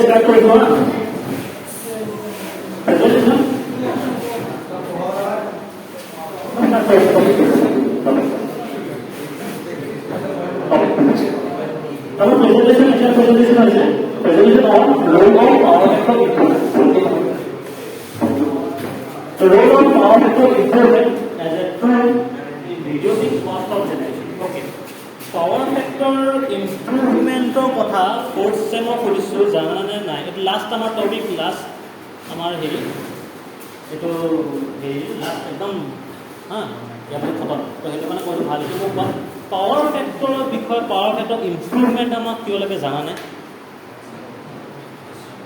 Start कर दो ना प्रेजेंटेशन ना तो अब प्रेजेंटेशन अच्छा प्रेजेंटेशन আছে presentation on role of power factor तो role of power factor improvement as a tool in reducing cost of generation okay power factor इम्प्रूवमेंटर কথা फोर्थ सेम কৰিছো জানানে নাই এটা লাস্ট আমাৰ টপিক লাস্ট আমাৰ হেৰি এটো হেৰি লাস্ট একদম হ্যাঁ ইয়াতে খতম তো হেতু মানে কৈছো ভালকে মোক পাৱাৰ ফেক্টৰৰ বিষয়ে পাৱাৰ ফেক্টৰ ইম্প্ৰুভমেন্ট আমাক কিয় লাগে জানানে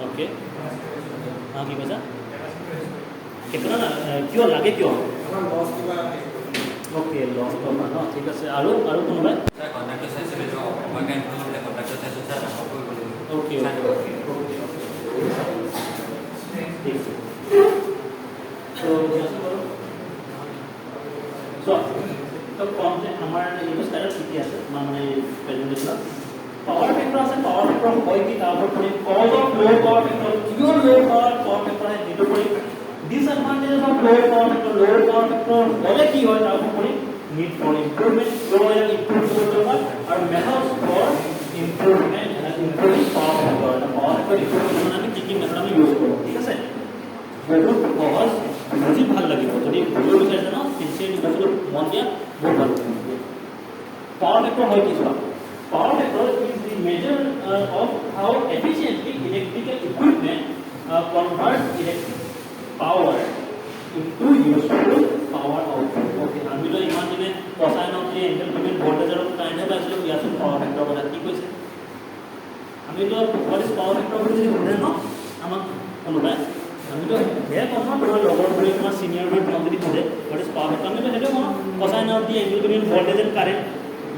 ওকে হ্যাঁ কি কৈছা কেতনা না কিয় লাগে কিয় আমাৰ লস কিবা ওকে লস তো না ঠিক আছে আৰু কোনবাই কন্ডাক্টৰ চাইছে যে মই কাম কৰিলে কন্ডাক্টৰ চাইছে স্যাৰ আমাক কৰিব ওকে ঠিক সো जैसे बोलो सो तो कौन से हमारे ये स्टाइल ठीक है মানে প্রেজেন্টেশন পাওয়ার ফ্যাক্টর আছে পাওয়ার ফ্যাক্টর হয় কি তারপর করে কজ অফ লো পাওয়ার ফ্যাক্টর কিউ লো পাওয়ার ফ্যাক্টর है যেটা করে ডিসঅ্যাডভান্টেজ অফ লো পাওয়ার ফ্যাক্টর বলে কি হয় তারপর করে need for improvement লো এর ইমপ্রুভ করতে হয় আর methods for improvement and improving power factor power factor improvement মানে কি মেথড আমি ইউজ করব ঠিক আছে বহুত সহজ বুঝি ভাল লাগিব যদি ভিডিও বিচাৰিছে ন সিনচিয়াৰলি বস্তুটো মন দিয়া বহুত ভাল লাগিব পাৱাৰ ফেক্টৰ হয় কি চোৱা power factor is the measure of how efficiently electrical equipment converts electric power into useful power output okay আমি তো ইমান দিনে কোসাইন অফ দি এংগেল পেমেন্ট ভোল্টেজৰ কাইন্ডে পাইছিলো ইয়াত পাৱাৰ ফেক্টৰ কথা কি কৈছে আমি তো হোৱাট ইজ পাৱাৰ ফেক্টৰ বুলি সুধে ন আমাক কোনোবাই আমি তো বেয়া কথা তোমাৰ লগৰ বুলি তোমাৰ সিনিয়ৰ বুলি তোমাক যদি সুধে হোৱাট ইজ পাৱাৰ ফেক্টৰ আমি তো সেইটো কওঁ cosine of the angle payment voltage and current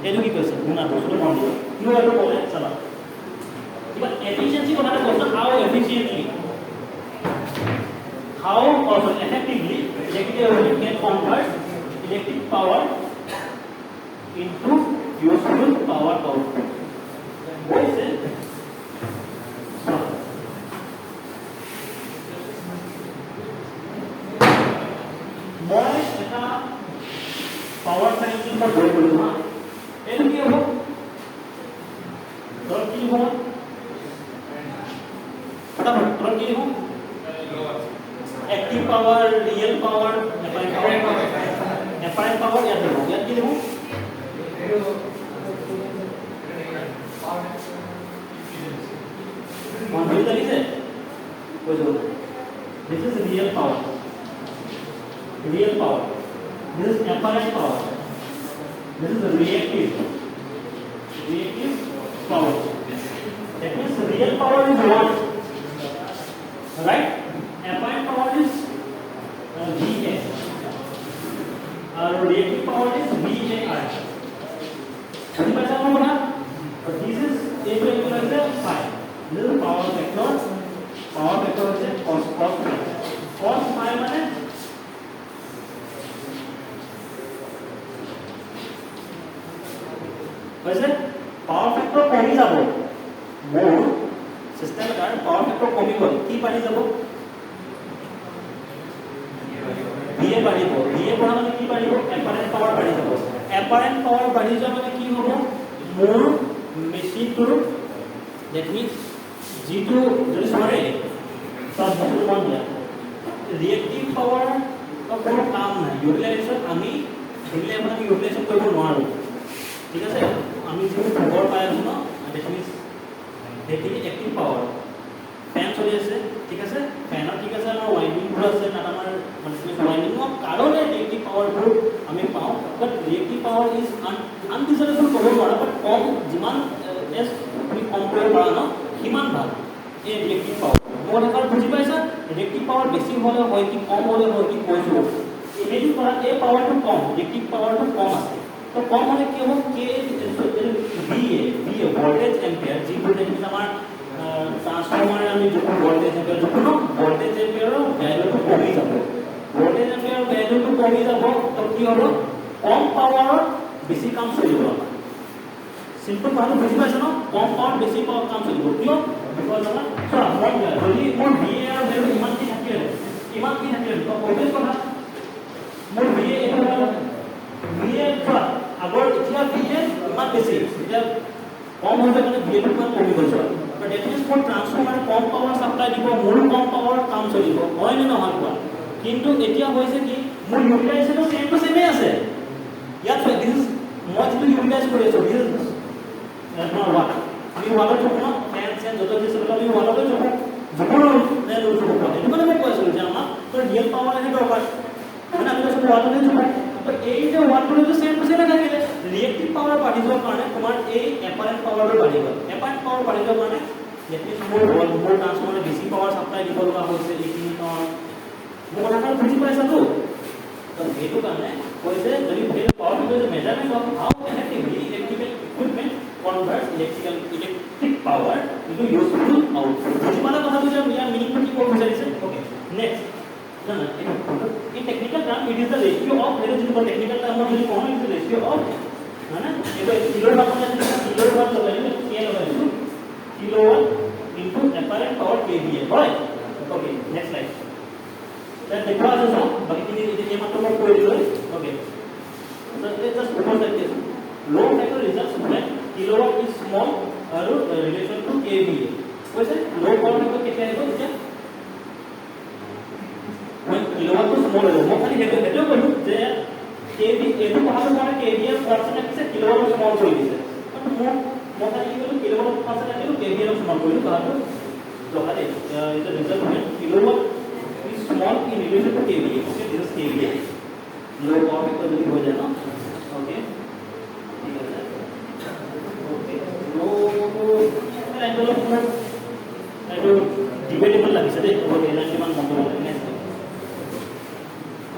এইটো কি কৈছে শুনা বস্তুটো মন দিবা কিয় এইটো ক'লে চাবা কিবা এফিচিয়েন্সি কথাটো কৈছে হাউ এফিচিয়েন্টলি how also effectively electric can convert electric power into useful power output. What is it? मैं এটা পাওয়ার সাইকেল पर বই বলবো না এর কি হবে ধর কি হবে ফটাফট কি হবে active power real power apparent power या देखो याद की देखो कौन सी तरीके से कोई जो this is real power this is apparent power this is reactive power that means real power is what right apparent power is VA और reactive power is VAR समझ में आता होगा और this is a to equal to phi this is power factor is cos phi माने वैसे power factor कमी যাব মোর সিস্টেম কার পাওয়ার ফ্যাক্টর কমি গল কি পানি যাব VA বাঢ়িব VA বঢ়া মানে কি বাঢ়িব এপারেন্ট পাওয়ার বাঢ়ি যাব এপারেন্ট পাওয়ার বাঢ়ি যাব মানে কি হ'ব মোৰ মেচিনটোৰ দ্যাট মিন্স যেটো যদি সৰে সব বস্তু বন্ধ দিয়া ৰিয়েক্টিভ পাওয়াৰ কোনো কাম নাই ইউটিলাইজেশন আমি সেগুলো আমি ইউটিলাইজেশন কৰিব নোৱাৰো ঠিক আছে আমি যেটো পাওয়ার পাই আছো ন দ্যাট মিন্স দেখি एक्टिव पावर ফ্যান চলি আছে ঠিক আছে ফ্যানৰ ঠিক আছে আমাৰ ওয়াইন্ডিং বোৰ আছে না আমাৰ মানে ওয়াইন্ডিংৰ কাৰণে ৰিয়েক্টিভ পাৱাৰ বোৰ আমি পাওঁ বাট ৰিয়েক্টিভ পাৱাৰ ইজ আনডিজাইৰেবল ক'ব নোৱাৰা বাট কম যিমান এস আমি কম কৰিব পাৰা ন সিমান ভাল এই ৰিয়েক্টিভ পাৱাৰ মোৰ এবাৰ বুজি পাইছা ৰিয়েক্টিভ পাৱাৰ বেছি হ'লে হয় কি কম হ'লে হয় কি কৈছো ইমেজিন কৰা এই পাৱাৰটো কম ৰিয়েক্টিভ পাৱাৰটো কম আছে তো কম হ'লে কি হ'ব কে VA ভোল্টেজ এম্পিয়াৰ যি ভোল্টেজ আমাৰ ট্রান্সফরমারে আমি যখন ভোল্টেজ এম্পিয়ার যখন ভোল্টেজ এম্পিয়ারও ভ্যালুটো কমে যাবে ভোল্টেজ এম্পিয়ার ভ্যালুটো কমে যাব তো কি হবে কম পাওয়ার বেশি কাম চলিব সিম্পল ভাবে বুঝি পাইছ না কম পাওয়ার বেশি পাওয়ার কাম চলিব কিয় বিকজ আমাৰ চোৱা মই যদি মোৰ VA আৰু ভেলু ইমান কি থাকিলে তো অবভিয়াছ কথা মোৰ VA এটা VA চোৱা আগৰ এতিয়া VA ইমান বেছি এতিয়া কম হৈ যায় মানে VA টো ইমান কমি গৈছে বাট এট লিষ্ট মোৰ ট্ৰান্সফৰ্মাৰ কম পাৱাৰ সাপ্লাই দিব মোৰ কম পাৱাৰ কাম চলিব হয় নে নহয় কোৱা কিন্তু এতিয়া হৈছে কি মোৰ ইউটিলাইজেশন সেম টু সেমে আছে ইয়াত দিস মই যিটো ইউটিলাইজ কৰি আছো দিস আপোনাৰ ওয়াট আমি ওয়াটৰ চকু ন ফেন চেন যত দিছে আমি ওয়াটৰ চকু যখন নে লো চকু এইটো মানে মই কৈছো যে আমাৰ তো ৰিয়েল পাৱাৰ এনে দৰকাৰ মানে আমি কৈছো ওয়াটৰ চকু তো এই যে ওয়াটৰ যে সেম টু সেম থাকিলে ৰিয়েক্টিভ পাৱাৰ বাঢ়ি যোৱাৰ কাৰণে তোমাৰ এই এপাৰেন্ট পাৱাৰটো বাঢ়ি গ'ল এপাৰেন্ট পাৱাৰ বাঢ়ি যোৱাৰ কাৰণে যেতি মোৰ ট্ৰান্সফৰ্মাৰে বেছি পাৱাৰ সাপ্লাই দিব লগা হৈছে এইখিনি মোৰ কথা বুজি পাইছাতো তো এইটো কাৰণে কৈছে যদি ভেল power because measurement of how effectively electrical equipment converts electric power into useful output বুজি পালা কথাটো যে ইয়াৰ মিনিংটো কি ক'ব বিচাৰিছে ওকে নেক্সট জানা in technical term it is the ratio of there is a technical term of the common is the ratio of है ना ये किलोवाट का किलोवाट लगाएंगे स्केल लगाएंगे kilowatt into apparent power kVA right okay next slide then देखो आज जो बाकी ये मतलब मैं कोई नहीं okay so let's just propose that case load factor results when kilowatt is small or relation to kVA वैसे load power factor कितना है तो when kilowatt is small है वो खाली हेतु बोलूं जे kVA एतो कहां से kVA पर्सन है किलोवाट स्मॉल कोई दिसे तो खाली बोलूं किलोवाट पर्सन है kVA स्मॉल कोई कहां तो खाली is the result when kilowatt is small in relation to kVA okay this is kVA load power factor जल्दी हो जाए ना okay ठीक है okay लो एंगल ऑफ एटो डिबेटेबल লাগিছে দে ওকে এলাইন মান মত next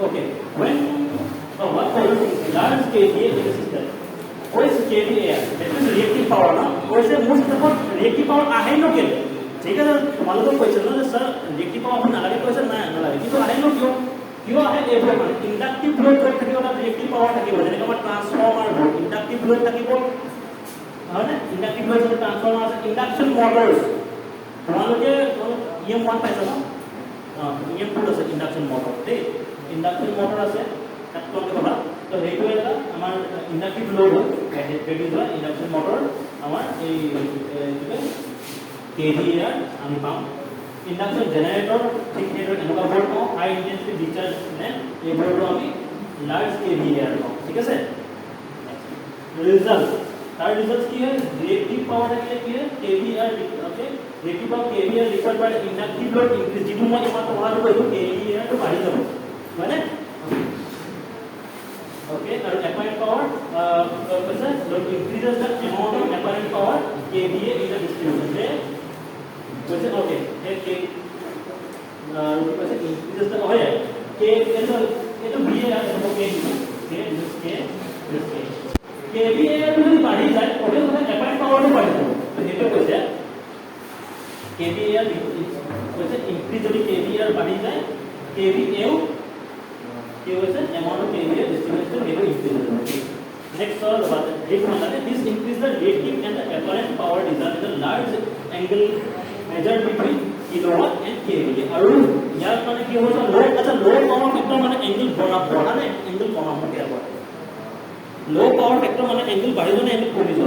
okay when what large kVA is a system कोई kVA that is reactive power ना वैसे मोस्ट ऑफ reactive power आहे नो के ठीक है तुम्हाला तो क्वेश्चन ना सर reactive power आपण नालागे क्वेश्चन ना नालागे কিন্তু आहे नो কিয় आहे এই মানে ইন্ডাকটিভ লোড থাকিব না reactive power থাকিব যেনেকৈ আমাৰ ট্ৰান্সফৰ্মাৰ ইন্ডাকটিভ লোড থাকিব হয় না ইন্ডাকটিভ লোড যে ট্ৰান্সফৰ্মাৰ আছে ইন্ডাকশন মটৰস তোমালোকে EM1 পাইছা না EM2 আছে ইন্ডাকশন মটৰ দেই ইন্ডাকশন মটৰ আছে তাত তোমালোকে পাবা তো হেইটো এটা আমাৰ ইন্ডাকটিভ লোড প্ৰডিউস হয় ইন্ডাকশন মটৰ আমাৰ এই kVA আমি পাম ইন্ডাকশন জেনাৰেটৰ ঠিক এটা এনেকুৱা বোর্ড পাও হাই ইন্টেন্সিটি ডিসচার্জ নে এই বোর্ডটো আমি লার্জ kVA পাও ঠিক আছে রিজাল্ট তার রিজাল্ট কি হয় রিঅ্যাক্টিভ পাওয়ার থাকিলে কি হয় kVA ওকে রিঅ্যাক্টিভ পাওয়ার kVA রিকোয়ার্ড বাই ইন্ডাকটিভ লোড ইনক্রিজ যেটো মই মাত্ৰ কথাটো কৈছো kVA টো বাঢ়ি যাব মানে okay and apparent power কৈছে load increases the amount of apparent power kVA in the distribution there কৈছে okay के কৈছে ইনক্রিজেস দ্য হয় k এটো VA আছে তো k kVA যদি বাঢ়ি যায় ওকে মানে apparent power টো বাঢ়ি যাব তো হেতু কৈছে kVA কৈছে ইনক্রিজ যদি kVA বাঢ়ি যায় kVA কি হয়েছে amount of kVA distribution হেতু ইনক্রিজ হবে next solve about it মানে this increase the reactive and the apparent power result in a large angle measured between kilowatt and kVA আৰু ইয়াৰ মানে কি হৈছে লোড আচ্ছা লোড পাৱাৰ ফেক্টৰ মানে angle বঢ়া নে এংগল কমা মতে হ'ব লো পাৱাৰ ফেক্টৰ মানে এংগল বাঢ়িব নে এংগল কমিব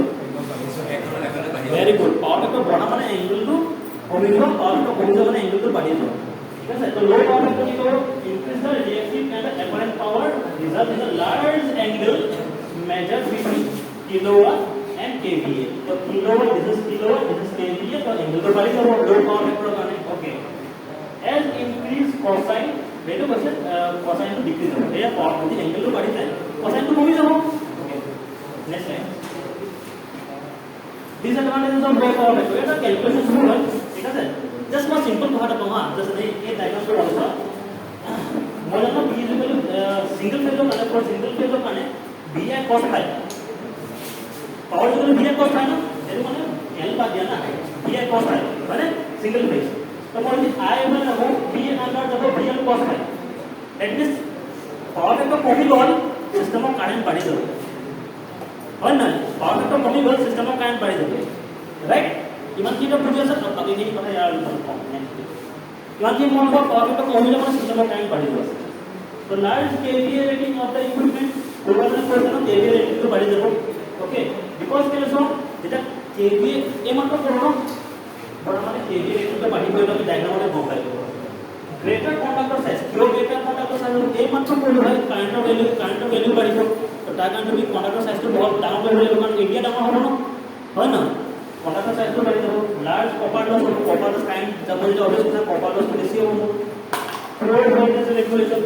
ভেৰি গুড পাৱাৰ ফেক্টৰ বঢ়া মানে এংগলটো কমিব পাৱাৰ ফেক্টৰ কমিব মানে এংগলটো বাঢ়িব ঠিক আছে তো লো পাৱাৰ ফেক্টৰ কি কৰিব increase the reactive and the apparent power result in a large angle measured between kilowatt and kVA तो kilowatt this is kVA तो angle तो बढ़ी जाओ लो पावर फैक्टर करने okay as increase cosine veto कैसे cosine तो decrease हो या पावर यदि angle तो बढ़ी जाए cosine तो कमी जाओ okay next line disadvantages of low power factor এটা ক্যালকুলেশন শুরু হয় ঠিক আছে জাস্ট মই সিম্পল কথাটা কম হ্যাঁ জাস্ট এই ডায়াগ্রাম তো আছে মই জানো B সিঙ্গেল ফেজৰ মানে ফৰ সিঙ্গেল ফেজৰ মানে VI cos phi पावर जो VI cos phi ना ये माने L बात दिया ना VI cos phi माने सिंगल फेज तो मान लीजिए I में ना वो VI अंदर जब VI cos phi that means power factor कमी गल सिस्टम ऑफ करंट बढ़ी जाए और ना पावर फैक्टर कमी गल सिस्टम ऑफ करंट बढ़ी जाए राइट ইমানখিনি বুজি আছে বাকীখিনি কথা ইয়াৰ কম ইমানখিনি মন কৰা পাৱাৰ ফেক্টৰ কমিলে মানে চিষ্টেমৰ কাৰেণ্ট বাঢ়ি যাব তো large KVA rating of the equipment কোনোবাজনে কৈছে ন কেভিএ ৰেটিংটো বাঢ়ি যাব অ'কে বিকজ কেলে চাওঁ যেতিয়া কেভিএ এই মাত্ৰ কৰোঁ মানে কেভিএ ৰেটিংটো বাঢ়ি গৈ আমি ডায়েগ্ৰামতে গম পাই গ'ল গ্ৰেটাৰ কণ্ডাক্টৰ চাইজ কিয় গ্ৰেটাৰ কণ্ডাক্টৰ চাইজ এই মাত্ৰ কৰিলোঁ হয় কাৰেণ্টৰ ভেলিউ বাঢ়িব তো তাৰ কাৰণে তুমি কণ্ডাক্টৰ চাইজটো বহুত ডাঙৰ কৰিব লাগিব কাৰণ এৰিয়া ডাঙৰ হ'ব ন হয় ন কণ্ডাক্টৰ চাইজটো বাঢ়ি যাব লাৰ্জ কপাৰ লছ হ'ব কপাৰ লছ কাৰেণ্ট যাব যেতিয়া অভিয়াছ কথা কপাৰ লছটো বেছি হ'ব floor voltage regulation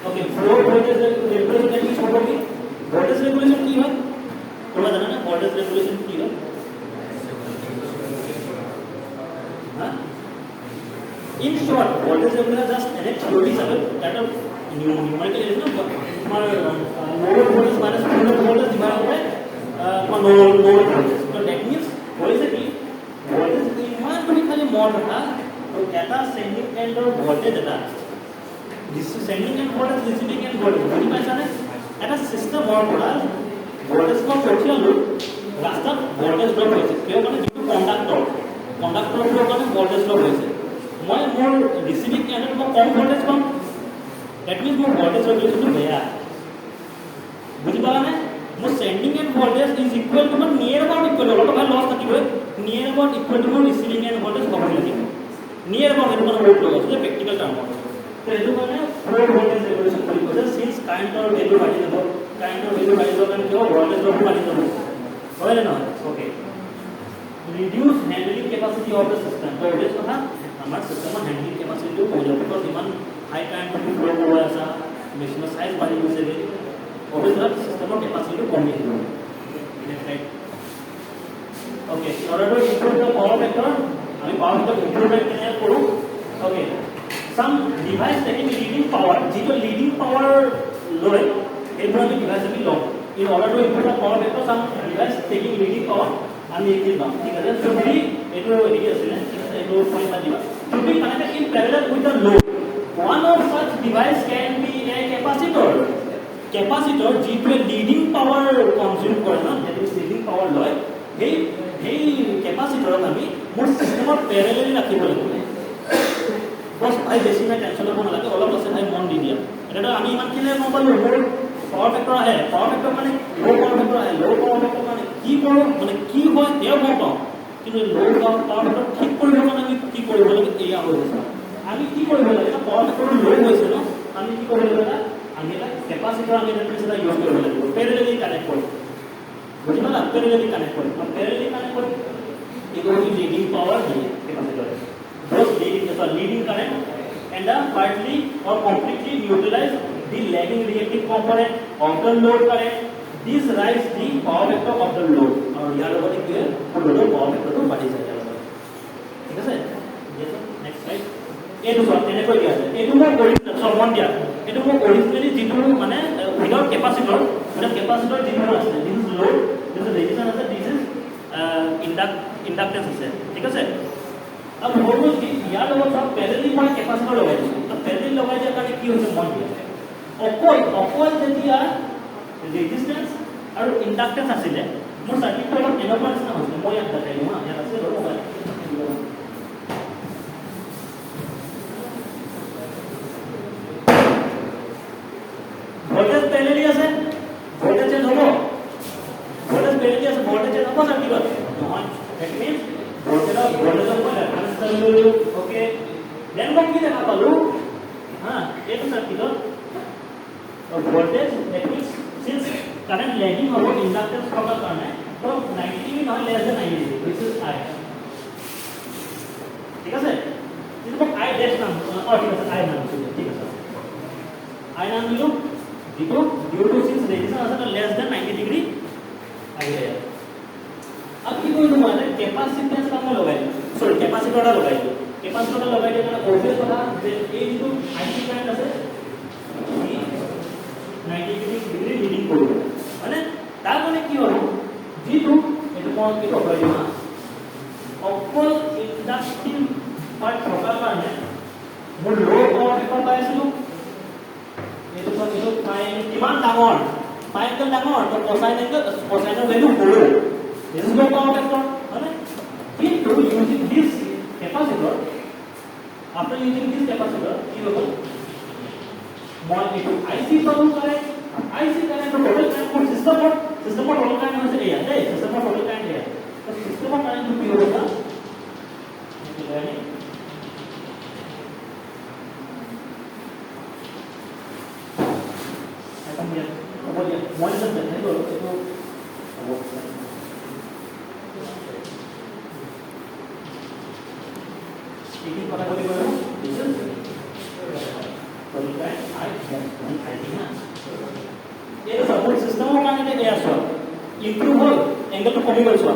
okay floor voltage regulation কি হ'ব কি ভল্টেজ ৰেগুলেশ্যন কি হয় তোমরা জানা না ভল্টেজ রেগুলেশন কি হয় হ্যাঁ in short voltage regulation just an theory sabe that of numerical is no তোমার load voltage minus full voltage divided by load voltage so that means होइसे कि voltage इमान बड़ी खाली mod था तो এটা sending end और voltage এটা sending end voltage receiving end voltage বুঝি পাইছা না এটা সিস্টেম mod করা voltage को পঠিয়ালো রাস্তাত voltage ড্রপ হৈছে কিয় মানে যেটো কন্ডাক্টৰ ফ্লো কাৰণে voltage ড্ৰপ হৈছে মই মোৰ ৰিসিভিং এন্ডত মই কম ভোল্টেজ পাম দ্যাট মিন্স মোৰ ভোল্টেজ ৰেগুলেশনটো বেয়া বুজি পালা নে মোৰ sending and voltage is equal to নিয়াৰ अबाउট ইকুৱেল অলপ ভাল লছ থাকিব নিয়াৰ अबाउট ইকুৱেল টু মোৰ ৰিসিভিং এন্ড ভোল্টেজ হ'ব লাগিব নিয়াৰ अबाউট এটা মানে বহুত লছ আছে প্ৰেক্টিকেল টাৰ্ম তো এটো মানে ফ্লো ভোল্টেজ ৰেগুলেশন কৰিব আছে সিন্স কাৰেন্টৰ ভ্যালু বাঢ়ি যাব কাৰেন্টৰ ভ্যালু বাঢ়ি যাব কাৰণ কিয় ভোল্টেজ ড্ৰপ বাঢ়ি যাব হয় না okay reduce handling capacity of the system তো এটা কথা আমাৰ সিস্টেমৰ হ্যান্ডলিং কেপাসিটিটো কম যাব বিকজ ইমান হাই কাৰেন্ট ফ্লো হৈ আছে মেচিনৰ সাইজ বাঢ়ি গৈছে অবভিয়াসলি সিস্টেমৰ কেপাসিটিটো কমি যাব right okay order to improve the power factor আমি পাৱাৰ ফেক্টৰ ইমপ্ৰুভমেন্ট কেনে কৰো okay some device taking leading power যেটো লিডিং পাৱাৰ লয় এইবোৰ আমি ডিভাইস আমি লওঁ in order to improve the power factor some device taking leading power আমি এইটো লওঁ ঠিক আছে সো এইটো হেৰি আছে এইটো পইণ্ট দিবা to be connected in parallel with the load. One of such device can be a capacitor. Capacitor যেটো leading power consume কৰে না যেটো leading power লয় এই capacitor আমি মোৰ সিস্টেমত parallel ৰাখিব লাগিব বস ভাই বেছি না টেনচন ল'ব নালাগে অলপ আছে ভাই মন দি দিয়া এটা আমি ইমান কিনে গম পালো মোৰ পাৱাৰ ফেক্টৰ আহে পাৱাৰ ফেক্টৰ মানে লো পাৱাৰ ফেক্টৰ আহে লো পাৱাৰ ফেক্টৰ মানে কি কৰোঁ মানে কি হয় তেও গম পাওঁ কিন্তু লো পাৱাৰ ফেক্টৰ ঠিক কৰিব মানে আমি কি কৰিব লাগে এয়া হৈ আছে আমি কি কৰিব লাগে না পাৱাৰ ফেক্টৰ লো হৈছে ন আমি কি কৰিব লাগে আমি এটা কেপাসিটৰ আমি এটা ইউজ কৰিব লাগিব প্যাৰেলালি কানেক্ট কৰি বুঝিলা না প্যাৰেলালি কানেক্ট কৰি প্যাৰেলালি কানেক্ট কৰি এইটো লিডিং পাৱাৰ দিয়ে কেপাসিটৰ both leading current and partly or completely neutralize the lagging reactive component of the load current. This rise the power factor of the load. और यार वो देखिए load power factor तो बढ़ी जाएगा ठीक है सर ये तो नेक्स्ट स्लाइड ये दूसरा तेने को दिया है ये तो मैं ओरिजिनल सॉल्वन दिया ये तो मैं ओरिजिनली जितु माने विदाउट कैपेसिटर মানে कैपेसिटर जितु আছে this is load this is resistance আছে this is inductance আছে ঠিক আছে अब होलो कि यार वो सब पैरेलली মই कैपेसिटर लगाই দিছো তো पैरेलली लगाই দিয়া কাৰণে কি হৈছে মন দিয়া অকল যেতিয়া ৰেজিস্ট্যান্স আৰু ইন্ডাক্ট্যান্স আছিল মোৰ সাৰ্কিটটো অলপ এনেকুৱা নিচিনা হৈছে মই ইয়াত দেখাই দিম ইয়াত আছে ৰ'ব ভোল্টেজ पैरेलली আছে ভোল্টেজ চেঞ্জ হ'ব ভোল্টেজ पैरेलली আছে ভোল্টেজ চেঞ্জ হ'ব সাৰ্কিটত নহয় that means voltage of reference value okay then what we দেখা পালো এইটো সার্কিটত voltage that means since current lagging over inductance থকা কাৰণে তো 90 ডিগ্ৰী নহয় less than 90 degree which is I ঠিক আছে কিন্তু I dash নাম ঠিক আছে I নাম ঠিক আছে I নাম দিলো দিটো due to since resistance আছে less than 90 ডিগ্ৰী আহিলে अब কি কৰিলো মানে ক্যাপাসিট্যান্স কাম লগাই সৰি ক্যাপাসিটৰটা লগাই দিও ক্যাপাসিটৰটা লগাই দিয়া মানে অবভিয়াস কথা যে এই যেটো আইসি কাৰেন্ট আছে 90 ডিগ্ৰী লিডিং কৰিব মানে তাৰ মানে কি হ'ব যেটো এটো মই কি কৰিব পাৰিম না অকল ইন্ডাক্টিভ পাৰ্ট থকাৰ কাৰণে মোৰ লো পাৱাৰ ফেক্টৰ পাইছিলো এটো পাই কিমান ডাঙৰ পাইটো ডাঙৰ তো কোসাইনৰ ভ্যালু সৰু This is low power factor, right? So capacitor, after using this capacitor, you will more into IC total current, IC current to total current for system for total current is here, right? System for total current here. So system for current to be over. One is the method or speaking for the this is ये support system का माने क्या है improve हो angle तो कमी कर सो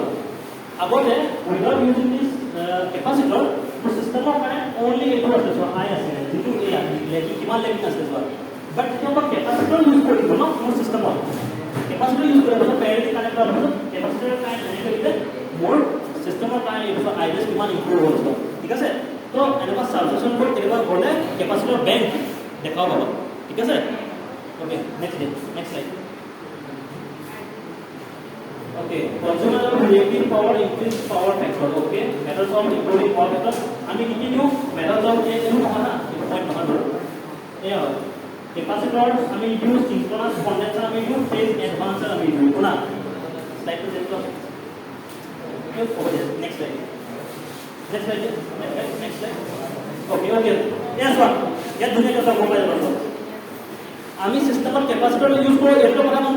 अब है without using this capacitor तो सिस्टम का माने only एक वर्ष सो आया है जितु ए लेकिन किमान लेकिन असले सो बट जो हम कैपेसिटर यूज करते हो ना वो सिस्टम है कैपेसिटर यूज करते हो पहले ही कनेक्ट कर दो कैपेसिटर का कनेक्ट करके मोर सिस्टम का ये तो आइडियस किमान इंप्रूव हो सो ठीक है तो एनका सब्सक्रिप्शन को तेरे बोले कैपेसिटर बैंक दिखाओ बाबा ठीक है okay next slide okay consumer reactive power increase power factor okay methods of improving power factor আমি continue methods of a new হনা পয়েন্ট নম্বর এ হয় capacitor আমি ইউজ synchronous condenser আমি ইউজ phase advancer আমি ইউজ কোনা slide তো দেখো next slide okay yes one या दुनिया का सब मोबाइल पर আমি সিস্টেমৰ ক্যাপাসিটৰ ইউজ কৰি এটো কথা গম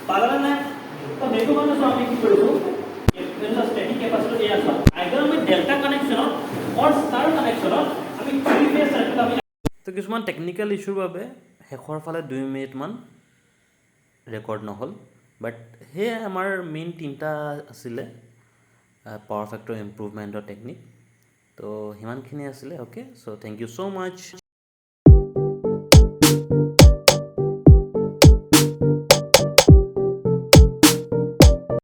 পালা না তো দেখো মানে সো আমি কি কৰিছো এটা স্ট্যাটিক ক্যাপাসিটৰ এ আছে আইদাৰ আমি ডেল্টা কানেকশনত অৰ স্টাৰ কানেকশনত আমি থ্ৰি ফেজ সাৰ্কিট আমি তো কিছুমান টেকনিক্যাল ইস্যুৰ বাবে শেষৰ ফালে 2 মিনিট মান ৰেকৰ্ড নহল বাট হে আমাৰ মেইন তিনটা আছিলে পাৱাৰ ফেক্টৰ ইমপ্ৰুভমেন্টৰ টেকনিক তো হিমানখিনি আছিলে okay so thank you so mass